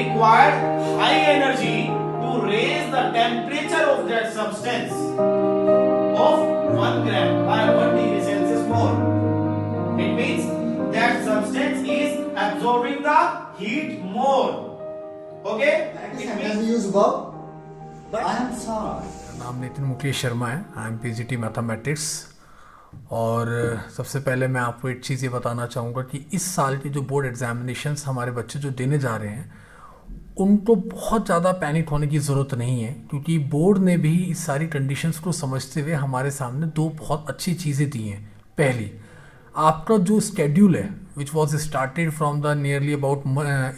require high energy to raise the temperature of that substance of 1 gram by 1 degree Celsius more. It means that substance is absorbing the heat more. Okay? It means use verb. I am sorry. नाम नितिन मुकेश शर्मा है। I am PGT mathematics. और सबसे पहले मैं आपको एक चीज़ ये बताना चाहूँगा कि इस साल के जो बोर्ड एग्जामिनेशंस हमारे बच्चे जो देने जा रहे हैं उनको बहुत ज़्यादा पैनिक होने की ज़रूरत नहीं है, क्योंकि बोर्ड ने भी इस सारी कंडीशंस को समझते हुए हमारे सामने दो बहुत अच्छी चीज़ें दी हैं। पहली, आपका जो स्केड्यूल है which was started from the nearly about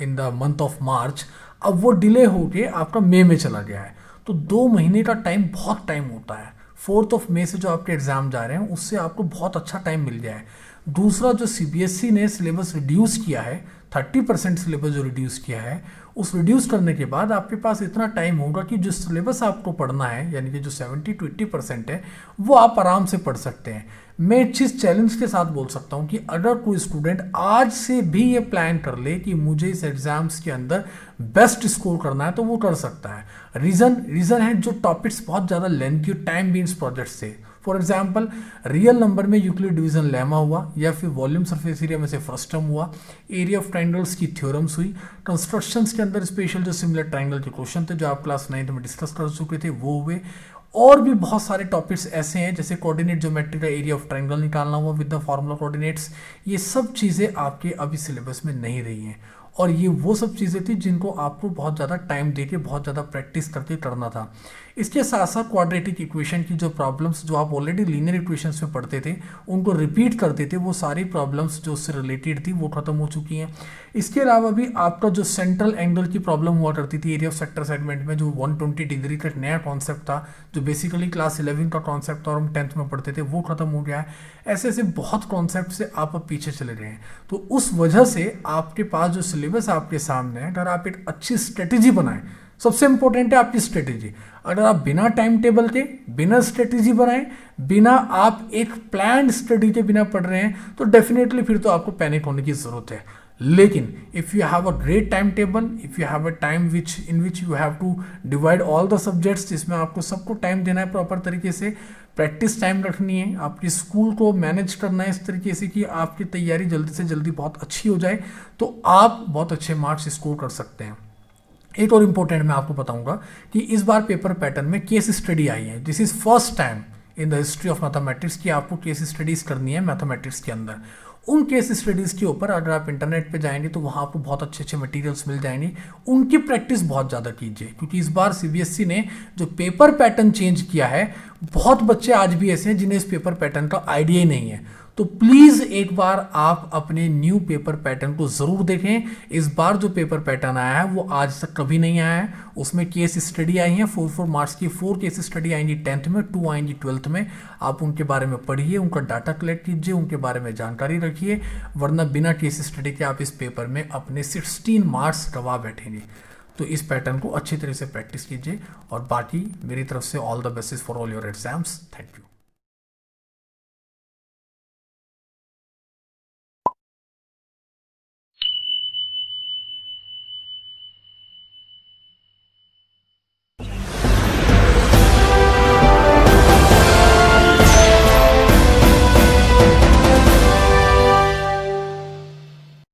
in the month of March, अब वो डिले होके आपका मई में चला गया है। तो 2 महीने का टाइम बहुत टाइम होता है। 4 मई से जो आपके एग्ज़ाम जा रहे हैं उससे आपको बहुत अच्छा टाइम मिल गया है। दूसरा, जो सीबीएसई ने सिलेबस रिड्यूस किया है, 30% सिलेबस जो रिड्यूस किया है, उस रिड्यूस करने के बाद आपके पास इतना टाइम होगा कि जो सिलेबस आपको पढ़ना है, यानी कि जो 70 to 80% है, वो आप आराम से पढ़ सकते हैं। मैं एक चीज़ चैलेंज के साथ बोल सकता हूँ कि अगर कोई स्टूडेंट आज से भी ये प्लान कर ले कि मुझे इस एग्जाम्स के अंदर बेस्ट स्कोर करना है तो वो कर सकता है। रीज़न है जो टॉपिक्स बहुत ज़्यादा लेंथी टाइम बीन्स प्रोजेक्ट्स थे। फॉर एग्जाम्पल, रियल नंबर में यूक्लिड डिवीजन लेमा हुआ, या फिर वॉल्यूम सरफेस एरिया में से फ्रस्टम हुआ, एरिया ऑफ ट्राइंगल्स की थ्योरम्स हुई, कंस्ट्रक्शंस के अंदर स्पेशल जो सिमिलर ट्राइंगल के क्वेश्चन थे जो आप क्लास 9th में डिस्कस कर चुके थे वो हुए। और भी बहुत सारे टॉपिक्स ऐसे हैं जैसे कोऑर्डिनेट ज्योमेट्री का एरिया ऑफ ट्राइंगल निकालना हुआ विद द फॉर्मूला कोऑर्डिनेट्स। ये सब चीज़ें आपके अभी सिलेबस में नहीं रही हैं, और ये वो सब चीज़ें थी जिनको आपको बहुत ज़्यादा टाइम देके बहुत ज़्यादा प्रैक्टिस करके करना था। इसके साथ साथ क्वाड्रेटिक इक्वेशन की जो प्रॉब्लम्स जो आप ऑलरेडी लीनियर इक्वेशंस में पढ़ते थे उनको रिपीट करते थे, वो सारी प्रॉब्लम्स जो उससे रिलेटेड थी वो खत्म हो चुकी हैं। इसके अलावा भी आपका जो सेंट्रल एंगल की प्रॉब्लम हुआ करती थी एरिया ऑफ सेक्टर सेगमेंट में, जो 120 डिग्री का नया कॉन्सेप्ट था जो बेसिकली क्लास 11 का कॉन्सेप्ट था और हम 10th में पढ़ते थे, वो खत्म हो गया है। ऐसे ऐसे बहुत कॉन्सेप्ट से आप अब पीछे चले गए हैं। तो उस वजह से आपके पास जो सिलेबस आपके सामने है, अगर आप एक अच्छी स्ट्रेटेजी बनाएं, सबसे इंपॉर्टेंट है आपकी स्ट्रेटेजी। अगर आप बिना टाइम टेबल के, बिना स्ट्रेटेजी बनाए, बिना आप एक प्लान स्टडी के बिना पढ़ रहे हैं तो डेफिनेटली फिर तो आपको पैनिक होने की जरूरत है। लेकिन if you have a great time table, if you have a time in which you have to divide all the subjects, जिसमें आपको सबको टाइम देना है प्रॉपर तरीके से, प्रैक्टिस टाइम रखनी है, आपकी स्कूल को मैनेज करना है इस तरीके से कि आपकी तैयारी जल्दी से जल्दी बहुत अच्छी हो जाए, तो आप बहुत अच्छे मार्क्स स्कोर कर सकते हैं। एक और इम्पोर्टेंट मैं आपको बताऊंगा कि इस बार पेपर पैटर्न में केस स्टडी आई है। This is first time in the history of mathematics कि आपको केस स्टडीज करनी है मैथमेटिक्स के अंदर। उन केस स्टडीज़ के ऊपर अगर आप इंटरनेट पे जाएंगे तो वहाँ आपको बहुत अच्छे अच्छे मटेरियल्स मिल जाएंगे, उनकी प्रैक्टिस बहुत ज़्यादा कीजिए, क्योंकि इस बार सीबीएसई ने जो पेपर पैटर्न चेंज किया है, बहुत बच्चे आज भी ऐसे हैं जिन्हें इस पेपर पैटर्न का आइडिया ही नहीं है। तो प्लीज़ एक बार आप अपने न्यू पेपर पैटर्न को ज़रूर देखें। इस बार जो पेपर पैटर्न आया है वो आज तक कभी नहीं आया है। उसमें केस स्टडी आई हैं, 4 मार्क्स की 4 केस स्टडी आएंगी 10th में, 2 आएंगी 12th में। आप उनके बारे में पढ़िए, उनका डाटा कलेक्ट कीजिए, उनके बारे में जानकारी रखिए, वरना बिना केस स्टडी के आप इस पेपर में अपने 16 मार्क्स गवा बैठेंगे। तो इस पैटर्न को अच्छी तरह से प्रैक्टिस कीजिए, और बाकी मेरी तरफ से all the best for all your exams. Thank you.